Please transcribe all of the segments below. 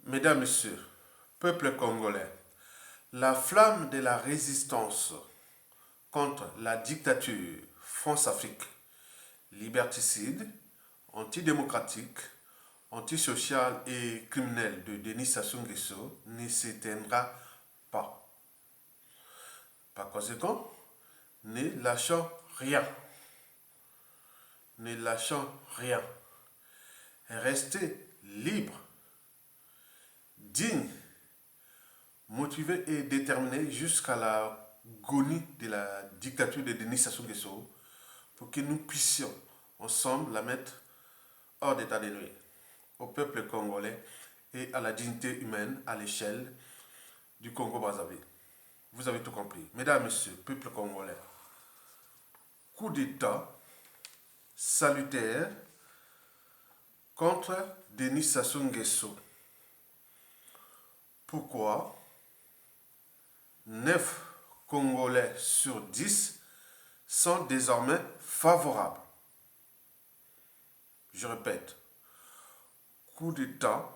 Mesdames, Messieurs, peuple congolais, la flamme de la résistance contre la dictature France-Afrique, liberticide, antidémocratique, antisociale et criminelle de Denis Sassou Nguesso ne s'éteindra pas. Par conséquent, ne lâchons rien. Ne lâchons rien. Restez libres, dignes, motivés et déterminés jusqu'à l'agonie de la dictature de Denis Sassou Nguesso pour que nous puissions ensemble la mettre hors d'état de nuire au peuple congolais et à la dignité humaine à l'échelle du Congo-Brazzaville. Vous avez tout compris. Mesdames, Messieurs, peuple congolais, coup d'État salutaire contre Denis Sassou Nguesso. Pourquoi 9 Congolais sur 10 sont désormais favorables? Je répète, coup d'État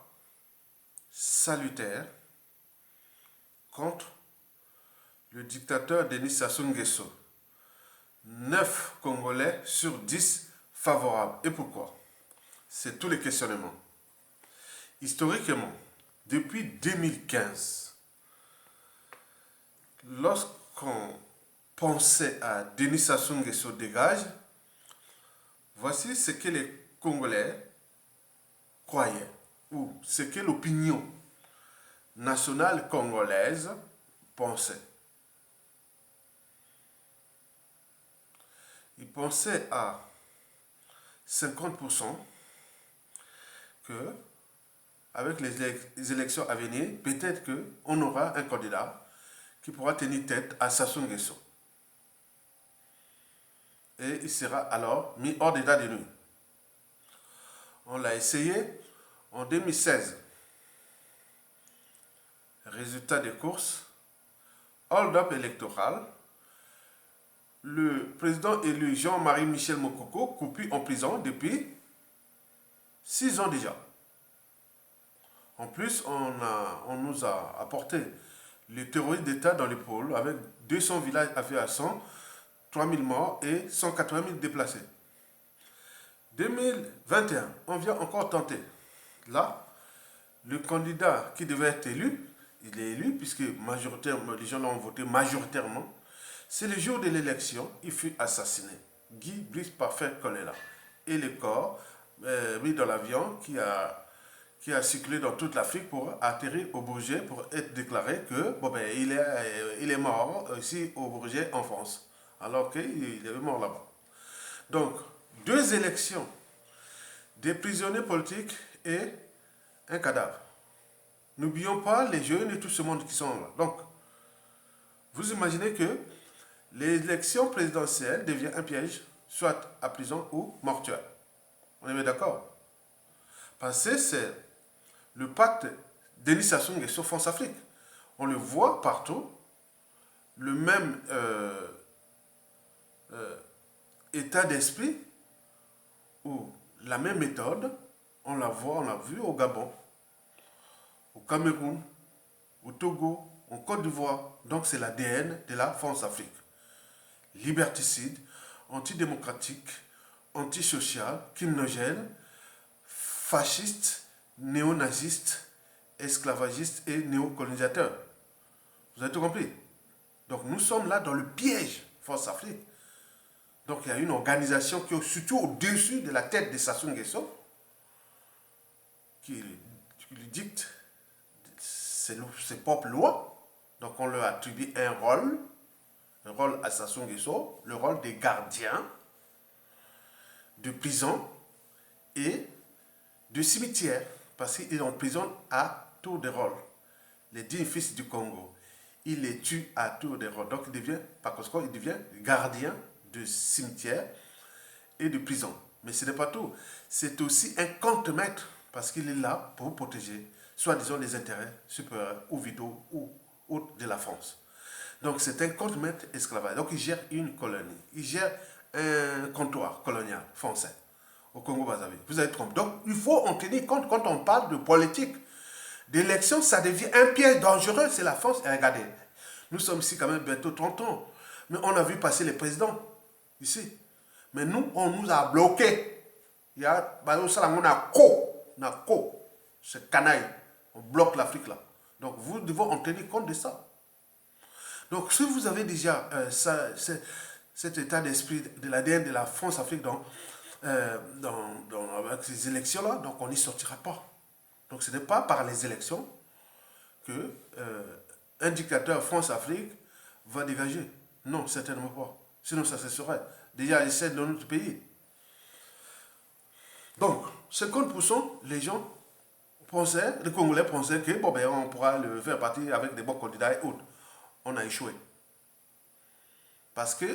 salutaire contre le dictateur Denis Sassou Nguesso. 9 Congolais sur 10 favorables. Et pourquoi? C'est tous les questionnements. Historiquement, depuis 2015, lorsqu'on pensait à Denis Sassou Nguesso dégage, voici ce que les Congolais croyaient, ou ce que l'opinion nationale congolaise pensait. Ils pensaient à 50% que, avec les élections à venir, peut-être qu'on aura un candidat qui pourra tenir tête à Sassou Nguesso. Et il sera alors mis hors d'état de nuire. On l'a essayé en 2016. Résultat des courses, hold-up électoral, le président élu Jean-Marie Michel Mokoko coupu en prison depuis 6 ans déjà. En plus, on nous a apporté les terroristes d'État dans les pôles avec 200 villages affectés à 100, 3000 morts et 180 000 déplacés. 2021, on vient encore tenter. Là, le candidat qui devait être élu, il est élu puisque les gens l'ont voté majoritairement. C'est le jour de l'élection, il fut assassiné. Guy Brice Parfait Kolela. Et le corps mis dans l'avion qui a circulé dans toute l'Afrique pour atterrir au Bourget pour être déclaré que il est mort ici au Bourget en France, alors qu'il est mort là-bas. Donc, 2 élections, des prisonniers politiques et un cadavre. N'oublions pas les jeunes et tout ce monde qui sont là. Donc, vous imaginez que l'élection présidentielle devient un piège, soit à prison ou mortuaire. On est bien d'accord? Parce que c'est le pacte Denis Sassou Nguesso France-Afrique. On le voit partout, le même état d'esprit ou la même méthode, on l'a vu au Gabon, au Cameroun, au Togo, en Côte d'Ivoire. Donc c'est l'ADN de la France-Afrique. Liberticide, antidémocratique, antisocial, criminogène, fasciste, néo-naziste, esclavagiste et néocolonisateur. Vous avez tout compris? Donc nous sommes là dans le piège France-Afrique. Donc il y a une organisation qui est surtout au-dessus de la tête de Sassou Nguesso qui lui dicte ses propres lois. Donc on leur attribue un rôle à Sassou Nguesso, le rôle des gardiens de prison et de cimetière, parce qu'il emprisonne à tour de rôle les 10 fils du Congo. Il les tue à tour de rôle. Donc il devient gardien de cimetière et de prison. Mais ce n'est pas tout. C'est aussi un contre-maître, parce qu'il est là pour protéger, soi-disant, les intérêts supérieurs ou vitaux ou autres de la France. Donc c'est un contre-maître esclavage. Donc il gère une colonie. Il gère un comptoir colonial français au Congo-Brazzaville. Vous avez trompé. Donc il faut en tenir compte quand on parle de politique d'élection, ça devient un piège dangereux. C'est la France. Et regardez, nous sommes ici quand même bientôt 30 ans. Mais on a vu passer les présidents ici. Mais nous, on nous a bloqués. Il y a, on a c'est canaille. On bloque l'Afrique là. Donc vous devez en tenir compte de ça. Donc si vous avez déjà cet état d'esprit de l'ADN de la France-Afrique avec ces élections-là, donc on n'y sortira pas. Donc ce n'est pas par les élections que un dictateur France-Afrique va dégager. Non, certainement pas. Sinon ça se serait. Déjà, c'est dans notre pays. Donc, 50%, les gens pensaient, les Congolais pensaient que bon, ben, on pourra le faire partir avec des bons candidats et autres. On a échoué. Parce que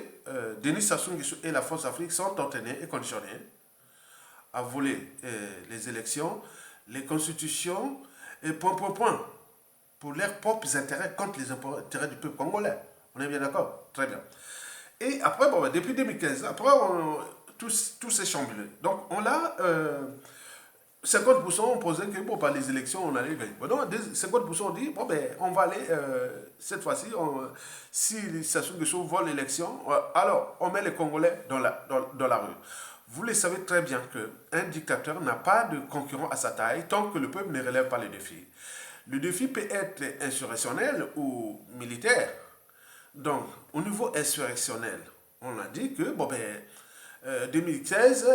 Denis Sassou Nguesso et la France-Afrique sont entraînés et conditionnés à voler les élections, les constitutions, et point, pour leurs propres intérêts contre les intérêts du peuple congolais. On est bien d'accord? Très bien. Et après, bon, depuis 2015, après, tout s'est chamboulé. Donc, on a 50% ont posé que bon, par les élections, on allait gagner. Bon, donc, 50% ont dit, bon, ben, on va aller, cette fois-ci, si Sassou Nguesso vole l'élection, alors on met les Congolais dans la rue. Vous le savez très bien qu'un dictateur n'a pas de concurrent à sa taille tant que le peuple ne relève pas les défis. Le défi peut être insurrectionnel ou militaire. Donc, au niveau insurrectionnel, on a dit que, bon, ben, 2016,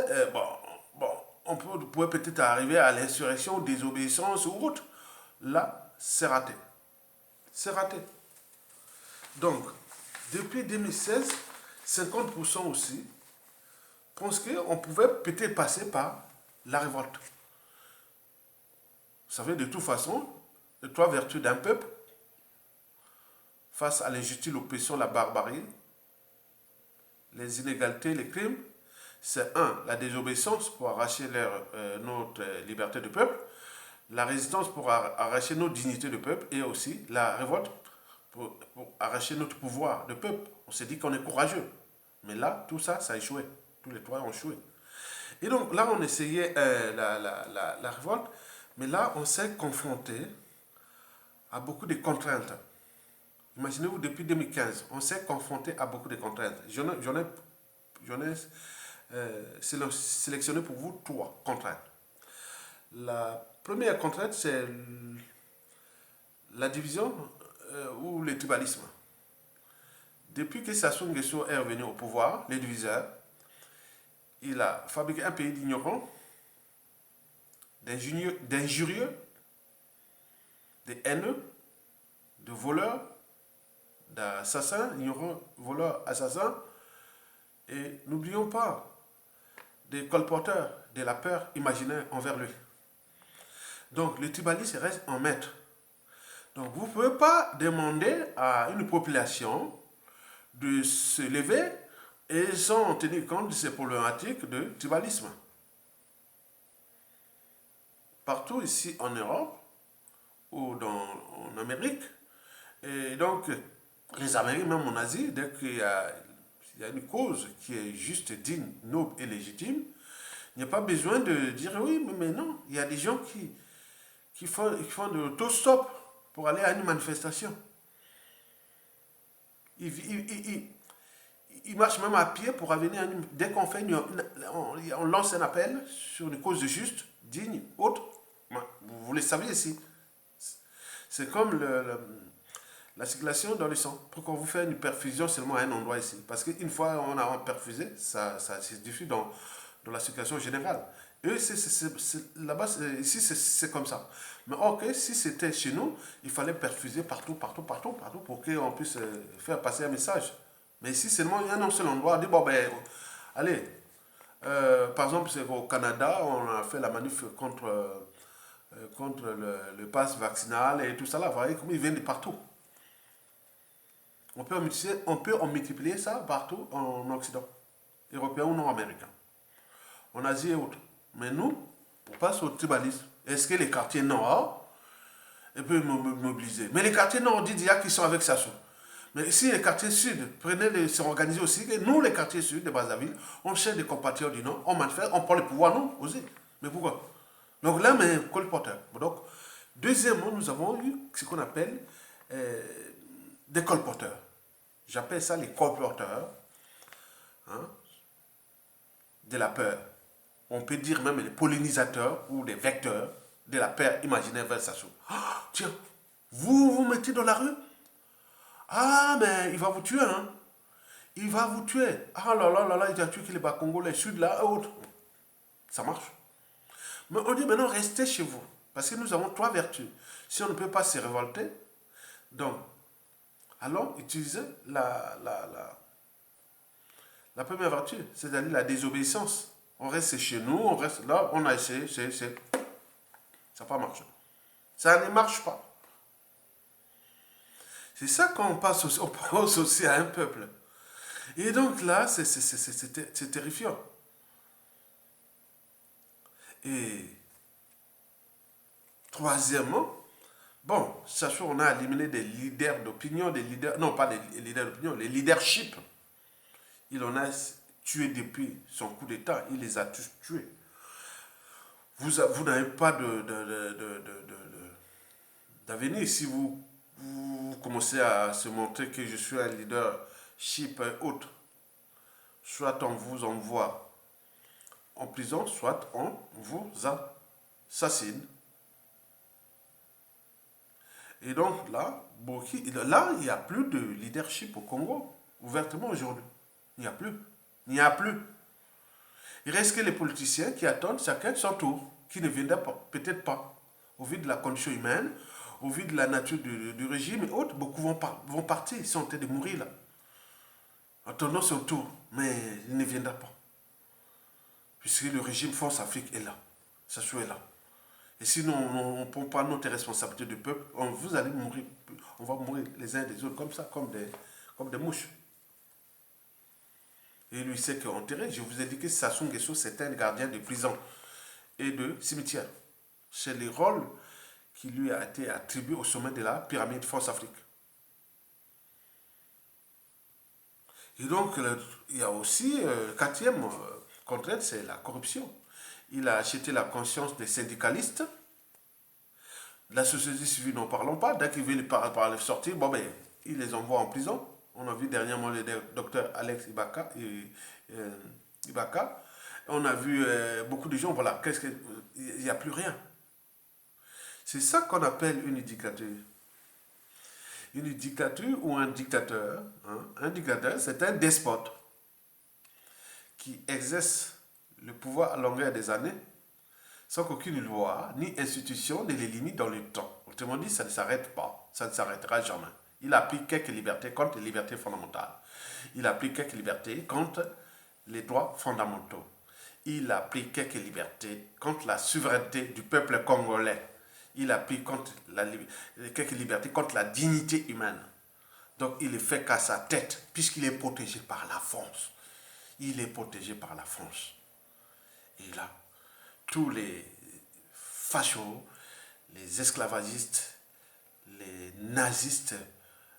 on pourrait peut-être arriver à l'insurrection, désobéissance ou autre. Là, c'est raté. C'est raté. Donc, depuis 2016, 50% aussi pensent qu'on pouvait peut-être passer par la révolte. Vous savez, de toute façon, les trois vertus d'un peuple, face à l'injustice, l'oppression, la barbarie, les inégalités, les crimes, c'est la désobéissance pour arracher notre liberté de peuple, la résistance pour arracher notre dignité de peuple et aussi la révolte pour arracher notre pouvoir de peuple. On s'est dit qu'on est courageux. Mais là, tout ça, ça a échoué. Tous les trois ont échoué. Et donc là, on essayait la révolte, mais là, on s'est confronté à beaucoup de contraintes. Imaginez-vous, depuis 2015, on s'est confronté à beaucoup de contraintes. J'en ai sélectionné pour vous 3 contraintes. La première contrainte, c'est la division ou le tribalisme. Depuis que Sassou Nguesso est revenu au pouvoir, les diviseurs, il a fabriqué un pays d'ignorants, d'injurieux, de haineux, de voleurs, d'assassins, ignorants, voleurs, assassins. Et n'oublions pas des colporteurs de la peur imaginaire envers lui. Donc le tribalisme reste en maître. Donc vous ne pouvez pas demander à une population de se lever et sans tenir compte de ces problématiques de tribalisme. Partout ici en Europe ou en Amérique, et donc les Américains, même en Asie, dès qu'il y a une cause qui est juste, digne, noble et légitime, il n'y a pas besoin de dire oui, mais non. Il y a des gens qui font de l'autostop pour aller à une manifestation. Ils marchent même à pied pour venir à une... Dès qu'on fait on lance un appel sur une cause juste, digne, autre, vous le savez ici. C'est comme la circulation dans le sang. Pourquoi vous faites une perfusion seulement à un endroit ici? Parce qu'une fois on a perfusé, ça se diffuse dans la circulation générale. Eux, là-bas, ici, c'est comme ça. Mais ok, si c'était chez nous, il fallait perfuser partout pour qu'on puisse faire passer un message. Mais ici, seulement, il y a un seul endroit. On dit, bon, ben, allez. Par exemple, au Canada, on a fait la manif contre le pass vaccinal et tout ça là. Vous voyez comme ils viennent de partout. On peut en multiplier ça partout en Occident, européen ou nord-américain, en Asie et autres. Mais nous, on passe au tribalisme. Est-ce que les quartiers nord peuvent mobiliser? Mais les quartiers nord disent qu'il sont avec Sassou. Mais si les quartiers sud s'organisent aussi, que nous, les quartiers sud de Brazzaville, on cherche des compatriotes du nord, on manifeste, on prend le pouvoir, nous aussi. Mais pourquoi? Donc là, mais colporteur. Donc, Deuxièmement, nous avons eu ce qu'on appelle des colporteurs. J'appelle ça les colporteurs, hein, de la peur. On peut dire même les pollinisateurs ou les vecteurs de la peur imaginaire vers sa chose. Ah, tiens, vous vous mettez dans la rue? Ah, mais il va vous tuer, hein? Il va vous tuer. Ah là là là là, il a tué les bas congolais, sud là, et autres. Ça marche. Mais on dit maintenant, restez chez vous. Parce que nous avons trois vertus. Si on ne peut pas se révolter, donc, allons utiliser la première vertu, c'est-à-dire la désobéissance. On reste chez nous, on reste là, on a essayé, ça n'a pas marché. Ça ne marche pas. C'est ça qu'on passe, on pense aussi à un peuple. Et donc là, c'est terrifiant. Et troisièmement, bon, sachant qu'on a éliminé des leaders d'opinion, des leaders, non pas des leaders d'opinion, les leaderships. Il en a tué depuis son coup d'État, il les a tous tués. Vous n'avez pas d'avenir si vous commencez à se montrer que je suis un leadership autre. Soit on vous envoie en prison, soit on vous assassine. Et donc là, il n'y a plus de leadership au Congo, ouvertement aujourd'hui. Il n'y a plus. Il n'y a plus. Il reste que les politiciens qui attendent chacun son tour, qui ne viendraient peut-être pas. Au vu de la condition humaine, au vu de la nature du régime et autres, beaucoup vont partir, ils sont en train de mourir là. Attendant son tour, mais il ne viendra pas. Puisque le régime Force Afrique est là. Ça est là. Et si nous, on ne prend pas notre responsabilité du peuple, vous allez mourir. On va mourir les uns des autres comme ça, comme des mouches. Et lui, c'est qu'enterré. Je vous ai dit que Sassou Nguesso, c'est un gardien de prison et de cimetière. C'est le rôle qui lui a été attribué au sommet de la pyramide Force Afrique. Et donc, il y a aussi, quatrième contrainte, c'est la corruption. Il a acheté la conscience des syndicalistes. La société civile, n'en parlons pas. Dès qu'ils veulent parler sortir, bon ben, il les envoie en prison. On a vu dernièrement le docteur Alex Ibaka. On a vu beaucoup de gens, voilà, il n'y a plus rien. C'est ça qu'on appelle une dictature. Une dictature ou un dictateur. Hein? Un dictateur, c'est un despote qui exerce le pouvoir à longueur des années sans qu'aucune loi ni institution ne les limite dans le temps. Autrement dit, ça ne s'arrête pas. Ça ne s'arrêtera jamais. Il applique quelques libertés contre les libertés fondamentales. Il applique quelques libertés contre les droits fondamentaux. Il applique quelques libertés contre la souveraineté du peuple congolais. Il applique quelques libertés contre la dignité humaine. Donc il est fait qu'à sa tête, puisqu'il est protégé par la France. Il est protégé par la France. Et là, tous les fachos, les esclavagistes, les nazistes,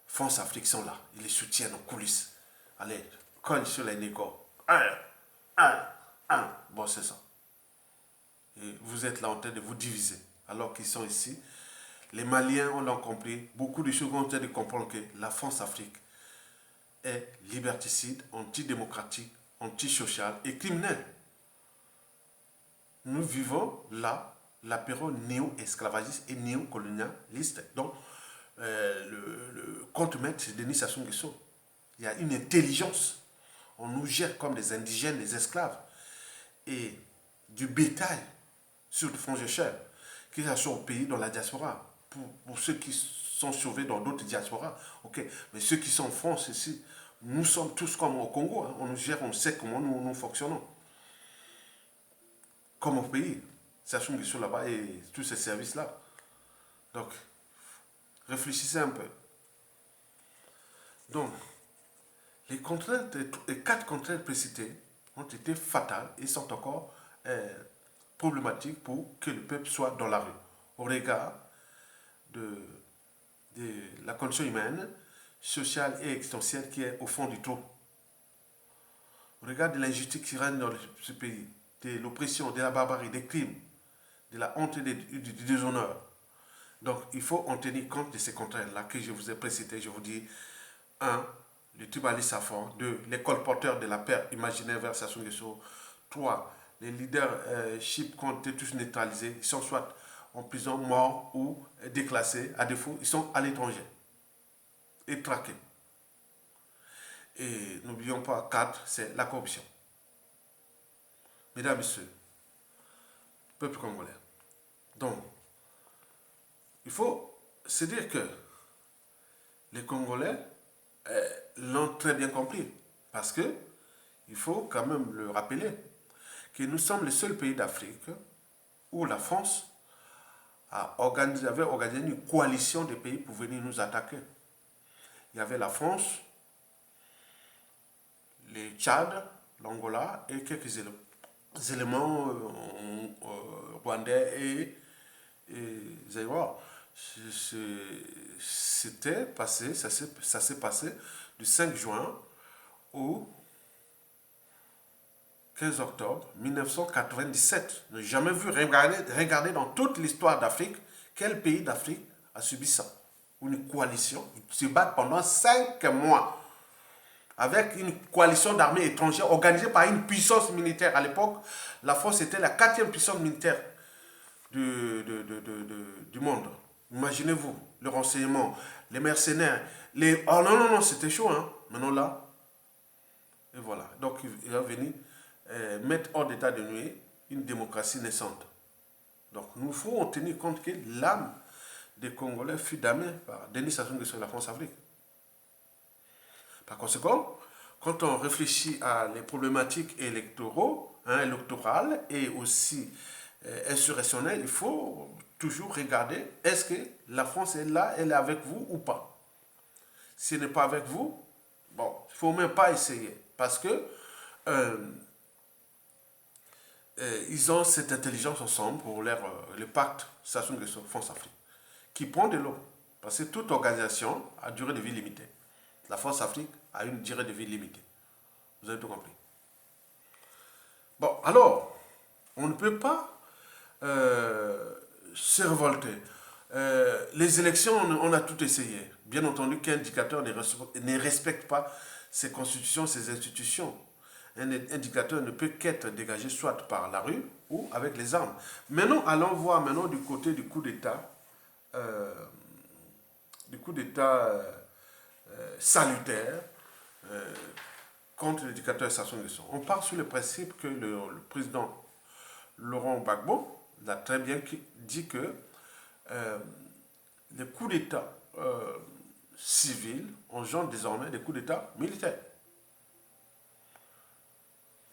France Afrique sont là. Ils les soutiennent en coulisses. Allez, cogne sur les négos. Un. Bon, c'est ça. Et vous êtes là en train de vous diviser. Alors qu'ils sont ici. Les Maliens, on l'a compris. Beaucoup de choses ont en train de comprendre que la France Afrique est liberticide, antidémocratique, antisociale et criminelle. Nous vivons là l'apéro néo-esclavagiste et néocolonialiste. Donc, le contre-maître, c'est Denis Sassou Nguesso. Il y a une intelligence. On nous gère comme des indigènes, des esclaves. Et du bétail sur le front cher, que ce soit au pays, dans la diaspora. Pour ceux qui sont sauvés dans d'autres diasporas. Ok. Mais ceux qui sont en France ici, nous sommes tous comme au Congo. Hein. On nous gère, on sait comment nous fonctionnons. Comme au pays. Sassou Nguesso là-bas et tous ces services-là. Donc, réfléchissez un peu. Donc, les quatre contraintes précitées ont été fatales et sont encore problématiques pour que le peuple soit dans la rue. Au regard de la condition humaine, sociale et existentielle qui est au fond du trou. Au regard de l'injustice qui règne dans ce pays, de l'oppression, de la barbarie, des crimes, de la honte et du déshonneur, Donc, il faut en tenir compte de ces contraintes-là que je vous ai précisées. Je vous dis, un, le Tibali Safon. 2, les colporteurs de la paix imaginaire vers Sassou Nguesso. 3, les leaderships qui ont été tous neutralisés. Ils sont soit en prison, morts ou déclassés. À défaut, ils sont à l'étranger et traqués. Et n'oublions pas, 4, c'est la corruption. Mesdames et messieurs, peuple congolais. Donc, il faut se dire que les Congolais l'ont très bien compris. Parce que, il faut quand même le rappeler, que nous sommes le seul pays d'Afrique où la France avait organisé une coalition de pays pour venir nous attaquer. Il y avait la France, le Tchad, l'Angola et quelques éléments rwandais et zaïrois. C'était passé, ça s'est passé du 5 juin au 15 octobre 1997. Je n'ai jamais vu regarder dans toute l'histoire d'Afrique quel pays d'Afrique a subi ça. Une coalition, ils se battent pendant 5 mois avec une coalition d'armées étrangères organisée par une puissance militaire. À l'époque, la France était la 4e puissance militaire du monde. Imaginez-vous, le renseignement, les mercenaires, Oh non, c'était chaud, hein. Maintenant là, et voilà. Donc il va venir mettre hors d'état de nuire une démocratie naissante. Donc nous faut en tenir compte que l'âme des Congolais fut damnée par Denis Sassou Nguesso et la France-Afrique. Par conséquent, quand on réfléchit à les problématiques électorales et aussi insurrectionnelles, il faut toujours regarder, est-ce que la France est là, elle est avec vous ou pas? Si elle n'est pas avec vous, bon, il ne faut même pas essayer. Parce que ils ont cette intelligence ensemble pour le pacte Sassou Nguesso France-Afrique, qui prend de l'eau. Parce que toute organisation a une durée de vie limitée. La France-Afrique a une durée de vie limitée. Vous avez tout compris. Bon, alors, on ne peut pas se révolter. Les élections, on a tout essayé. Bien entendu qu'un dictateur ne respecte pas ses constitutions, ses institutions. Un indicateur ne peut qu'être dégagé soit par la rue ou avec les armes. Maintenant, allons voir maintenant du côté du coup d'État, salutaire contre le dictateur Sassou Nguesso. On part sur le principe que le président Laurent Gbagbo l'a très bien dit que les coups d'État civils engendrent désormais des coups d'État militaires.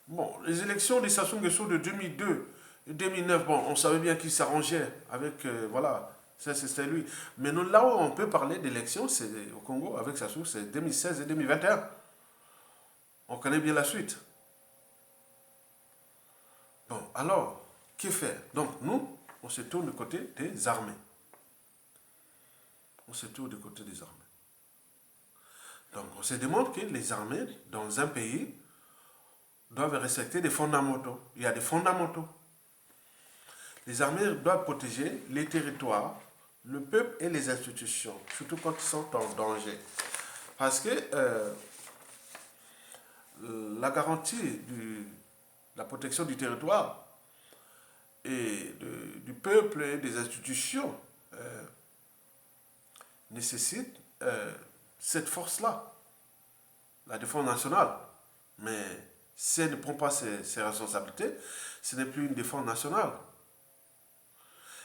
Bon, les élections de Sassou Nguesso de 2002 et 2009, bon, on savait bien qu'il s'arrangeait avec, voilà, ça c'était lui. Mais nous, là où on peut parler d'élections, c'est au Congo avec Sassou, c'est 2016 et 2021. On connaît bien la suite. Bon, alors, que faire? Donc, nous, on se tourne du côté des armées. On se tourne du côté des armées. Donc, on se demande que les armées, dans un pays, doivent respecter des fondamentaux. Il y a des fondamentaux. Les armées doivent protéger les territoires, le peuple et les institutions, surtout quand ils sont en danger. Parce que la garantie de la protection du territoire et du peuple et des institutions nécessite cette force-là, la défense nationale. Mais si elle ne prend pas ses responsabilités, ce n'est plus une défense nationale.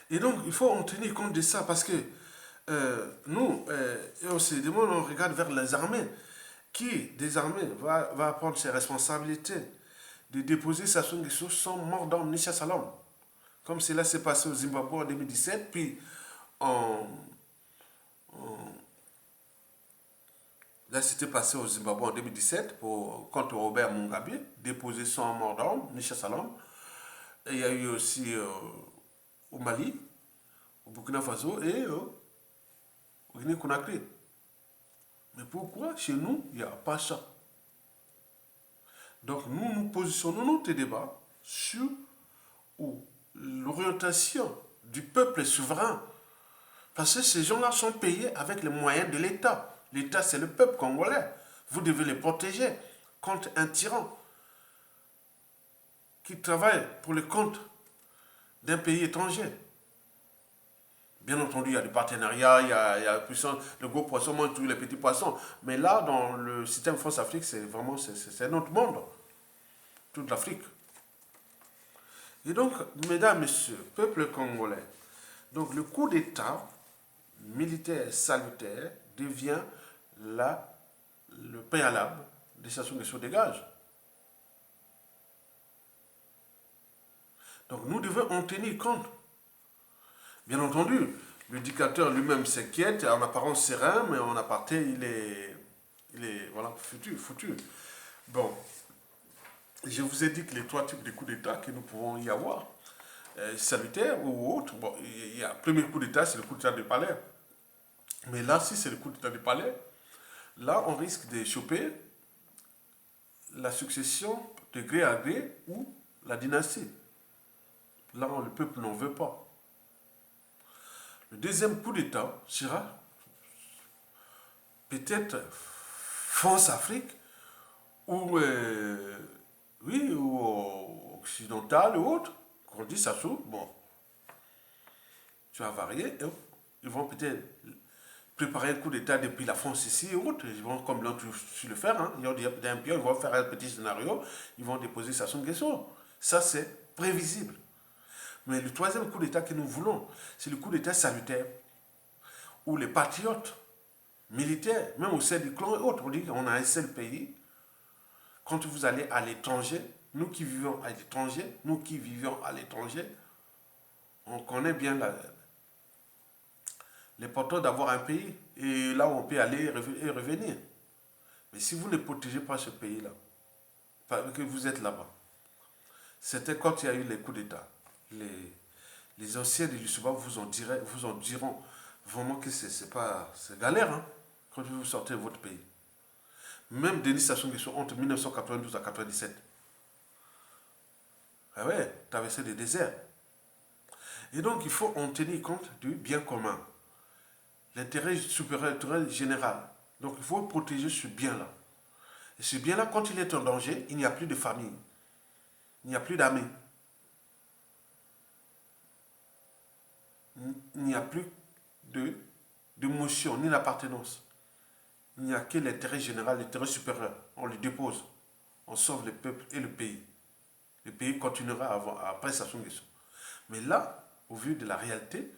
Et donc, il faut en tenir compte de ça parce que nous, on se demande, on regarde vers les armées. Qui, des armées, va prendre ses responsabilités de déposer Sassou Nguesso son mort d'homme, Nisha Salom. Comme cela s'est passé au Zimbabwe en 2017, puis là, c'était passé au Zimbabwe en 2017 contre Robert Mugabe, déposer son mort d'homme, Nisha Salom. Et il y a eu aussi au Mali, au Burkina Faso et au Guinée-Conakry. Mais pourquoi chez nous, il n'y a pas ça? Donc nous, nous positionnons notre débat sur l'orientation du peuple souverain Parce que ces gens-là sont payés avec les moyens de l'État. L'État, c'est le peuple congolais. Vous devez les protéger contre un tyran qui travaille pour le compte d'un pays étranger. Bien entendu, il y a des partenariats, il y a le gros poisson mange tous les petits poissons. Mais là, dans le système France-Afrique, c'est vraiment c'est notre monde. Toute l'Afrique. Et donc, mesdames, messieurs, peuple congolais, donc le coup d'État militaire salutaire devient le préalable de Sassou Nguesso dégage. Donc nous devons en tenir compte. Bien entendu, le dictateur lui-même s'inquiète, en apparence serein, mais en aparté, il est voilà, foutu. Bon, je vous ai dit que les 3 types de coups d'État que nous pouvons y avoir, salutaire ou autre, bon, il y a le premier coup d'État, c'est le coup d'État de palais. Mais là, si c'est le coup d'État de palais, là, on risque de choper la succession de gré à gré ou la dynastie. Là, le peuple n'en veut pas. Le deuxième coup d'État sera peut-être France-Afrique ou, oui, ou occidental ou autre. Qu'on dit ça sous, bon, tu vas varier. Ils vont peut-être préparer un coup d'État depuis la France ici et autres. Ils vont, comme l'ont su le faire, hein. Ils vont faire un petit scénario, ils vont déposer Sassou Nguesso. Ça, c'est prévisible. Mais le troisième coup d'État que nous voulons, c'est le coup d'État salutaire, où les patriotes militaires, même au sein du clan et autres, on dit qu'on a un seul pays. Quand vous allez à l'étranger, nous qui vivons à l'étranger, on connaît bien l'importance d'avoir un pays. Et là, on peut aller et revenir. Mais si vous ne protégez pas ce pays-là, que vous êtes là-bas, c'était quand il y a eu les coups d'État. Les anciens de l'Issouba vous en diront vraiment que c'est galère, hein, quand vous sortez de votre pays. Même Denis Sassou Nguesso entre 1992 à 1997. Ah ouais, traverser des déserts. Et donc, il faut en tenir compte du bien commun. L'intérêt supérieur général. Donc, il faut protéger ce bien-là. Et ce bien-là, quand il est en danger, il n'y a plus de famille. Il n'y a plus d'amis. Il n'y a plus d'émotion, ni d'appartenance. Il n'y a que l'intérêt général, l'intérêt supérieur. On le dépose. On sauve le peuple et le pays. Le pays continuera après Sassou Nguesso. Mais là, au vu de la réalité,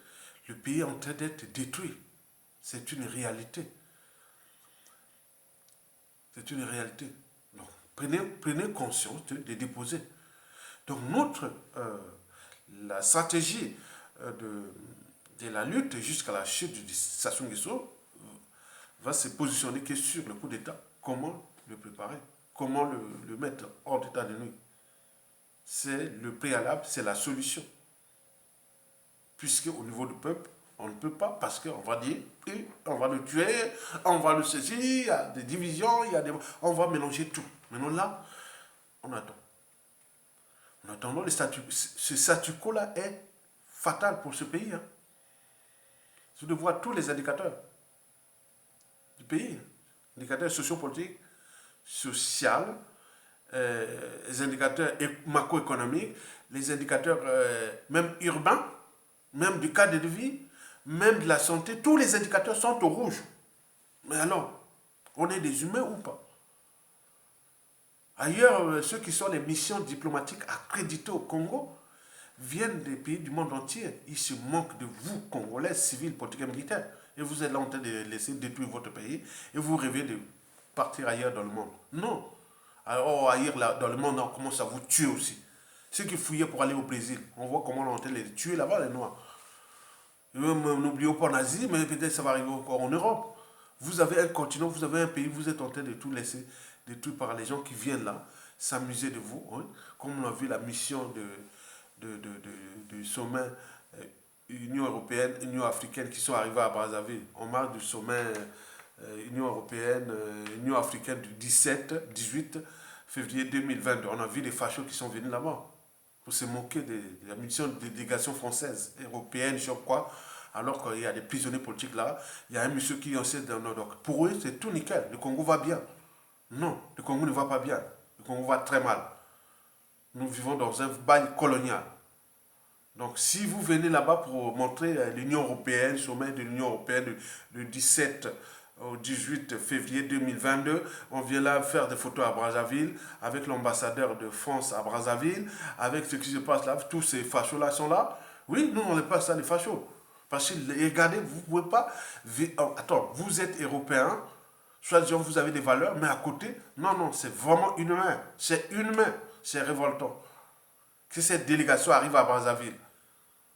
le pays est en train d'être détruit. C'est une réalité. C'est une réalité. Donc, prenez conscience de déposer. Donc, la stratégie de la lutte jusqu'à la chute de Sassou Nguesso va se positionner que sur le coup d'État. Comment le préparer? Comment le mettre hors d'état de nuit? C'est le préalable, c'est la solution. Puisque au niveau du peuple, on ne peut pas, parce qu'on va dire, on va le tuer, on va le saisir, il y a des divisions, on va mélanger tout. Maintenant là, on attend. En attendant, ce statu quo-là est fatal pour ce pays. Hein. Je dois voir tous les indicateurs du pays, indicateurs sociopolitiques, sociaux, les indicateurs macroéconomiques, les indicateurs même urbains, même du cadre de vie, même de la santé, tous les indicateurs sont au rouge. Mais alors, on est des humains ou pas? Ailleurs, ceux qui sont les missions diplomatiques accréditées au Congo viennent des pays du monde entier. Ils se moquent de vous, Congolais, civils, politiques et militaires. Et vous êtes là en train de laisser détruire votre pays et vous rêvez de partir ailleurs dans le monde. Non. Alors, ailleurs là, dans le monde, on commence à vous tuer aussi. Ceux qui fouillaient pour aller au Brésil, on voit comment on est en train de les tuer là-bas, les Noirs. N'oublions pas en Asie, mais peut-être ça va arriver encore en Europe. Vous avez un continent, vous avez un pays, vous êtes en train de tout laisser détruire par les gens qui viennent là, s'amuser de vous. Hein, comme on a vu la mission du sommet Union européenne, Union africaine qui sont arrivés à Brazzaville. On marche du sommet Union européenne, Union africaine du 18 février 2022. On a vu des fachos qui sont venus là-bas pour se moquer de la mission de délégation française, européenne, je sais pas quoi. Alors qu'il y a des prisonniers politiques là, il y a un monsieur qui essaie de... Donc pour eux, c'est tout nickel. Le Congo va bien. Non, le Congo ne va pas bien. Le Congo va très mal. Nous vivons dans un bail colonial. Donc, si vous venez là-bas pour montrer l'Union européenne, sommet de l'Union européenne du 17 au 18 février 2022, on vient là faire des photos à Brazzaville, avec l'ambassadeur de France à Brazzaville, avec ce qui se passe là, tous ces fachos-là sont là. Oui, nous, on n'est pas ça, les fachos. Parce que, regardez, vous ne pouvez pas... Attends, vous êtes européen, soit disant vous avez des valeurs, mais à côté, non, non, c'est vraiment inhumain. C'est inhumain, c'est révoltant. Que cette délégation arrive à Brazzaville.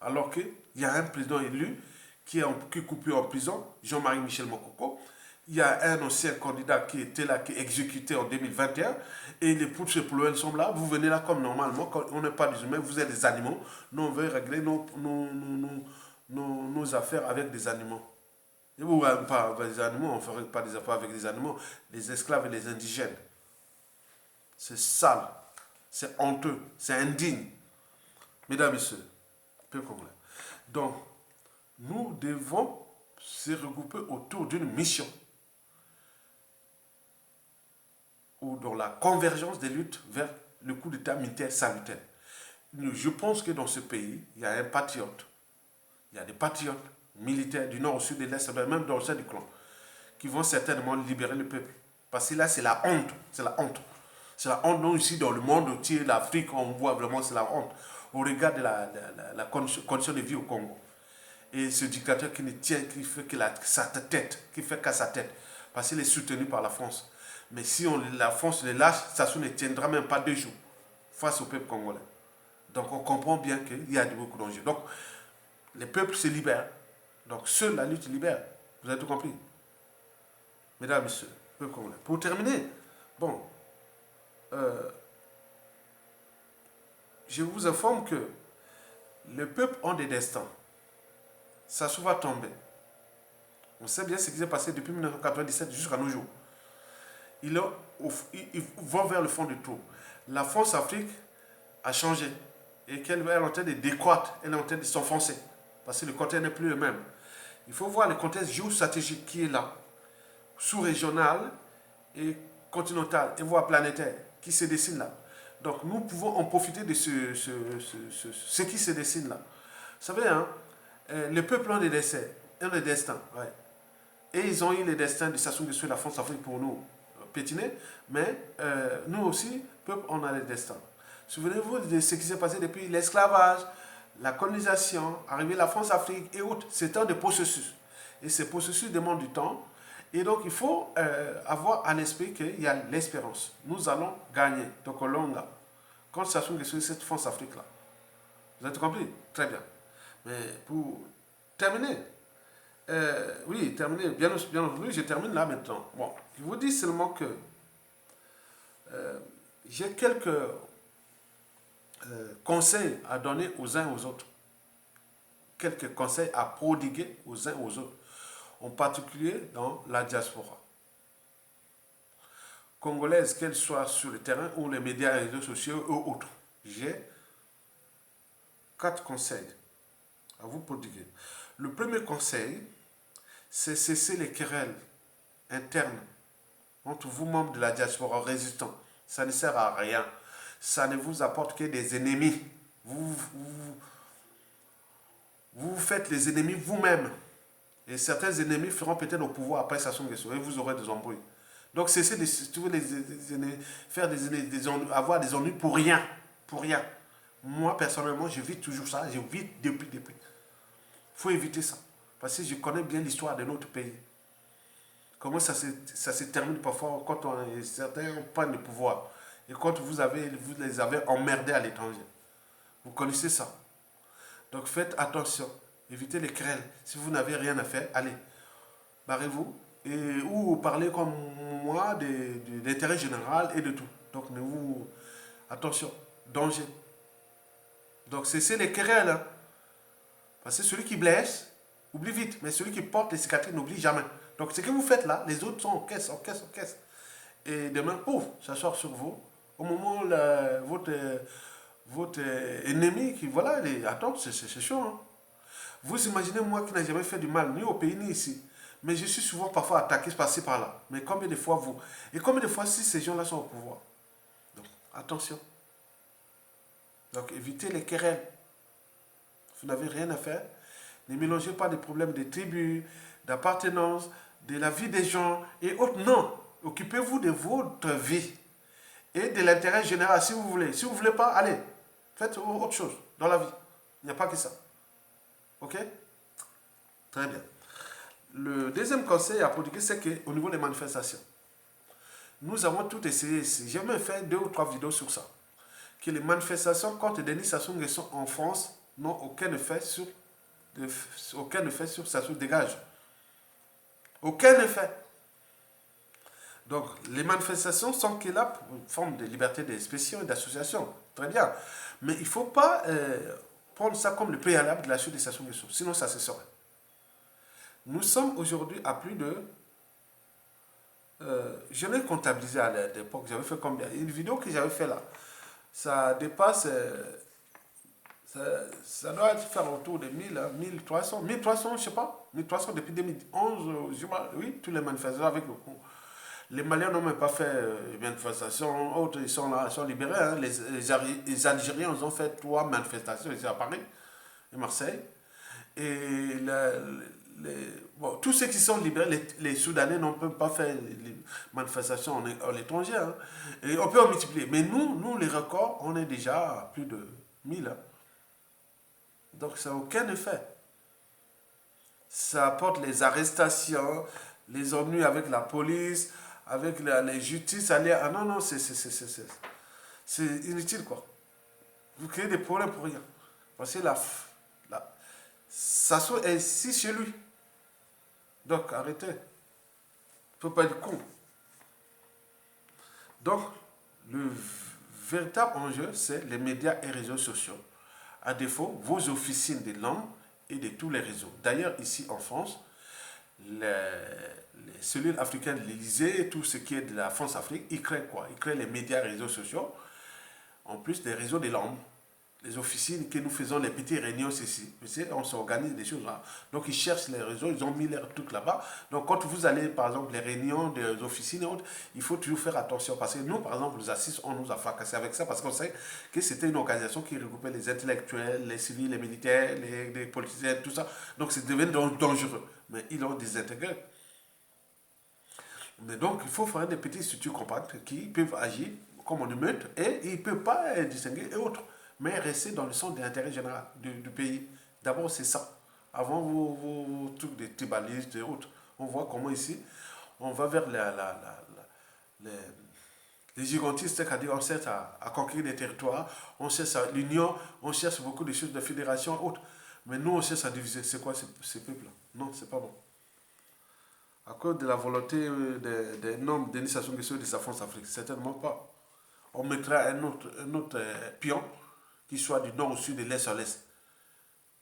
Alors qu'il y a un président élu qui est coupé en prison, Jean-Marie Michel Mokoko. Il y a un ancien candidat qui était là, qui est exécuté en 2021. Et les poutres et poules sont là. Vous venez là comme normalement. Quand on n'est pas des humains, vous êtes des animaux. Nous, on veut régler nos affaires avec des animaux. Et vous, pas avec des animaux, on ne ferait pas des affaires avec des animaux. Les esclaves et les indigènes. C'est sale. C'est honteux. C'est indigne. Mesdames et messieurs. Donc, nous devons se regrouper autour d'une mission ou dans la convergence des luttes vers le coup d'État militaire salutaire. Je pense que dans ce pays, il y a un patriote, il y a des patriotes militaires du nord au sud, de l'est, même dans le sein du clan, qui vont certainement libérer le peuple. Parce que là, c'est la honte. C'est la honte. C'est la honte. Nous, ici, dans le monde entier, l'Afrique, on voit vraiment, c'est la honte. Au regard de la condition de vie au Congo. Et ce dictateur qui ne tient, qui fait que sa tête, qui fait qu'à sa tête. Parce qu'il est soutenu par la France. Mais si la France le lâche, ça ne tiendra même pas 2 jours face au peuple congolais. Donc on comprend bien qu'il y a beaucoup d'enjeux. Donc les peuples se libèrent. Donc seule la lutte libère. Vous avez tout compris. Mesdames, messieurs, peuple congolais. Pour terminer, bon, je vous informe que les peuples ont des destins. Ça se va tomber. On sait bien ce qui s'est passé depuis 1997 jusqu'à nos jours. Ils vont vers le fond du trou. La France-Afrique a changé et qu'elle est en train de décroître, elle est en train de s'enfoncer parce que le contexte n'est plus le même. Il faut voir le contexte géostratégique qui est là, sous-régional et continental et voire planétaire qui se dessine là. Donc nous pouvons en profiter de ce qui se dessine là. Vous savez, hein, les peuples ont des destins, ouais. Et ils ont eu les destins de Sassou Nguesso et la France-Afrique pour nous pétiner, mais nous aussi, peuple, on a des destins. Souvenez-vous de ce qui s'est passé depuis l'esclavage, la colonisation, arrivée la France-Afrique et autres. C'est un des processus. Et ces processus demandent du temps. Et donc, il faut avoir à l'esprit qu'il y a l'espérance. Nous allons gagner. Donc, Olonga, quand Sassou Nguesso et cette France-Afrique-là. Vous avez compris? Très bien. Mais pour terminer, oui, terminer, bien entendu, je termine là maintenant. Bon, je vous dis seulement que j'ai quelques conseils à donner aux uns aux autres. Quelques conseils à prodiguer aux uns aux autres. En particulier dans la diaspora congolaise, qu'elle soit sur le terrain ou les médias et les réseaux sociaux ou autres. J'ai 4 conseils à vous prodiguer. Le premier conseil, c'est cesser les querelles internes entre vous, membres de la diaspora résistants. Ça ne sert à rien. Ça ne vous apporte que des ennemis. Vous faites les ennemis vous-même. Et certains ennemis feront peut-être au pouvoir après Sassou Nguesso et vous aurez des embrouilles. Donc cessez de faire avoir des ennuis pour rien. Pour rien. Moi, personnellement, j'évite toujours ça. J'évite depuis. Il faut éviter ça. Parce que je connais bien l'histoire de notre pays. Comment ça se termine parfois quand certains prennent le pouvoir. Et quand vous les avez emmerdés à l'étranger. Vous connaissez ça. Donc faites attention. Évitez les querelles. Si vous n'avez rien à faire, allez. Barrez-vous. Ou parlez comme moi d'intérêt général et de tout. Donc attention. Danger. Donc cessez les querelles. Hein. Parce que celui qui blesse, oublie vite. Mais celui qui porte les cicatrices n'oublie jamais. Donc ce que vous faites là, les autres sont en caisse. Et demain, pouf, ça sort sur vous. Au moment où votre ennemi qui, voilà, attends, c'est chaud. Hein. Vous imaginez moi qui n'ai jamais fait du mal, ni au pays, ni ici. Mais je suis souvent parfois attaqué par-ci, par-là. Mais combien de fois vous? Et combien de fois si ces gens-là sont au pouvoir? Donc, attention. Donc, évitez les querelles. Vous n'avez rien à faire. Ne mélangez pas des problèmes de tribus, d'appartenance, de la vie des gens et autres. Non. Occupez-vous de votre vie et de l'intérêt général si vous voulez. Si vous ne voulez pas, allez. Faites autre chose dans la vie. Il n'y a pas que ça. Ok? Très bien. Le deuxième conseil à prodiguer, c'est qu'au niveau des manifestations, nous avons tout essayé ici. J'ai même fait 2 ou 3 vidéos sur ça. Que les manifestations contre Denis Sassou Nguesso en France n'ont aucun effet sur Sassou Dégage. Aucun effet. Donc, les manifestations sont que là pour une forme de liberté d'expression et d'association. Très bien. Mais il ne faut pas prendre ça comme le préalable de la chute de Sassou Nguesso. Sinon, ça se saurait. Nous sommes aujourd'hui à plus de... je l'ai comptabilisé à l'époque. J'avais fait combien? Une vidéo que j'avais fait là. Ça dépasse... ça doit faire autour de 1000, 1300, 1300, je ne sais pas. 1300 depuis 2011, oui, tous les manifestants avec le coup. Les Maliens n'ont même pas fait manifestation, autres ils sont là, ils sont libérés. Hein. Les Algériens ils ont fait 3 manifestations ici à Paris et Marseille. Et bon, tous ceux qui sont libérés, les Soudanais n'ont même pas fait les manifestations à l'étranger. Hein. Et on peut en multiplier. Mais nous, les records, on est déjà à plus de 1000. Hein. Donc ça n'a aucun effet. Ça apporte les arrestations, les ennuis avec la police, avec les justices. Ah non, non, c'est inutile quoi. Vous créez des problèmes pour rien. Parce que ça est ici chez lui. Donc arrêtez. Il ne faut pas être con. Donc le véritable enjeu, c'est les médias et réseaux sociaux. À défaut, vos officines de langue et de tous les réseaux. D'ailleurs, ici en France, les cellules africaines de l'Élysée, tout ce qui est de la France-Afrique, ils créent quoi? Ils créent les médias et réseaux sociaux, en plus des réseaux des langues. Les officines que nous faisons, les petites réunions ici. On s'organise des choses là. Donc ils cherchent les réseaux, ils ont mis leurs trucs là-bas. Donc quand vous allez, par exemple, les réunions des officines et autres, il faut toujours faire attention. Parce que nous, par exemple, les assises, on nous a fracassé avec ça parce qu'on sait que c'était une organisation qui regroupait les intellectuels, les civils, les militaires, les politiciens, tout ça. Donc c'est devenu dangereux. Mais ils l'ont désintégré. Mais donc il faut faire des petites structures compactes qui peuvent agir comme on émeute et ils ne peuvent pas distinguer et autres. Mais rester dans le centre de l'intérêt général du pays. D'abord, c'est ça. Avant vos trucs de tribalistes et autres, on voit comment ici, on va vers les gigantistes, c'est-à-dire on cherche à conquérir des territoires, on cherche à l'union, on cherche beaucoup de choses de fédération et autres. Mais nous, on cherche à diviser. C'est quoi ces peuples-là? Non, c'est pas bon. À cause de la volonté des noms de Denis Sassou Nguesso et de sa France-Afrique, certainement pas. On mettra un autre pion qui soit du nord au sud, de l'est à l'est.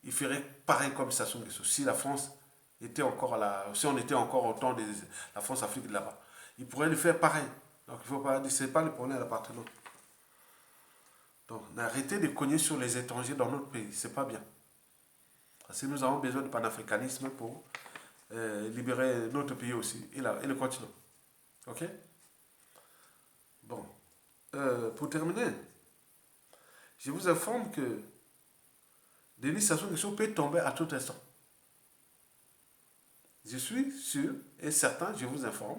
Il ferait pareil comme Sassou Nguesso. Si la France était encore si on était encore au temps de la France-Afrique là-bas, il pourrait le faire pareil. Donc il ne faut pas dire, c'est pas le problème à l'appartenance. Donc arrêtez de cogner sur les étrangers dans notre pays, c'est pas bien. Parce que nous avons besoin de panafricanisme pour libérer notre pays aussi et le continent. Ok? Bon. Pour terminer, je vous informe que Denis Sassou Nguesso peut tomber à tout instant. Je suis sûr et certain, je vous informe,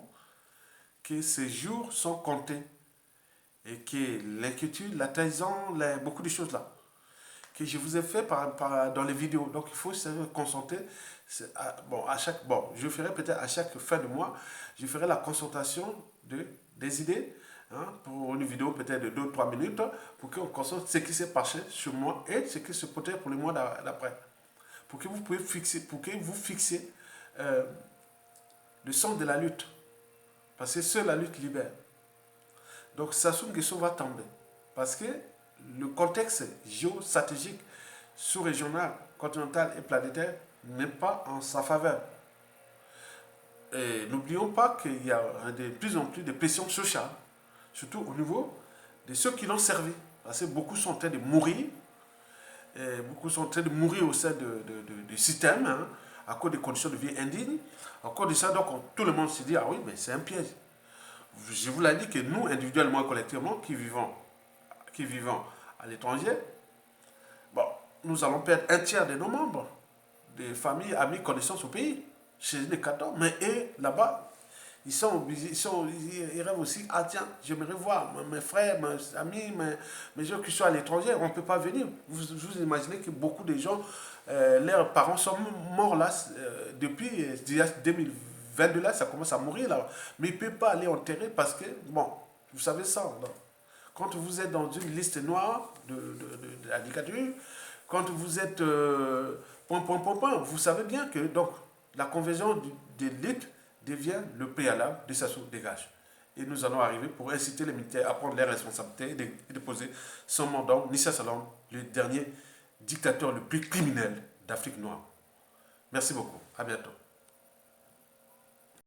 que ces jours sont comptés et que l'inquiétude, la trahison, beaucoup de choses là, que je vous ai fait dans les vidéos. Donc il faut se concentrer. Je ferai peut-être à chaque fin de mois, je ferai la consultation des idées. Hein, pour une vidéo peut-être de 2 ou 3 minutes pour qu'on concentre ce qui s'est passé sur moi et ce qui se peut-être pour le mois d'après. Pour que vous fixiez le sens de la lutte. Parce que seule la lutte libère. Donc Sassou Nguesso va tomber. Parce que le contexte géostratégique, sous-régional, continental et planétaire n'est pas en sa faveur. Et n'oublions pas qu'il y a de plus en plus de pression sociale, surtout au niveau de ceux qui l'ont servi. Parce que beaucoup sont en train de mourir Et beaucoup sont en train de mourir au sein du système, hein, à cause des conditions de vie indignes. À cause de ça, donc, tout le monde se dit, ah oui, mais c'est un piège. Je vous l'ai dit que nous, individuellement et collectivement, qui vivons à l'étranger, bon, nous allons perdre un tiers de nos membres, des familles, amis, connaissances au pays, chez les 14. Mais eux, là-bas, ils rêvent aussi, ah tiens, j'aimerais voir mes frères, mes amis, mes gens qui sont à l'étranger, on ne peut pas venir. Vous imaginez que beaucoup de gens, leurs parents sont morts là, depuis 2022 là, ça commence à mourir là. Mais ils ne peuvent pas aller enterrer parce que, bon, vous savez ça, non? Quand vous êtes dans une liste noire de la dictature, quand vous êtes vous savez bien que donc la conversion de l'élite devient le préalable de sa dégage. Et nous allons arriver pour inciter les militaires à prendre leurs responsabilités et de poser son mandat, Nissa Salam, le dernier dictateur le plus criminel d'Afrique noire. Merci beaucoup. À bientôt.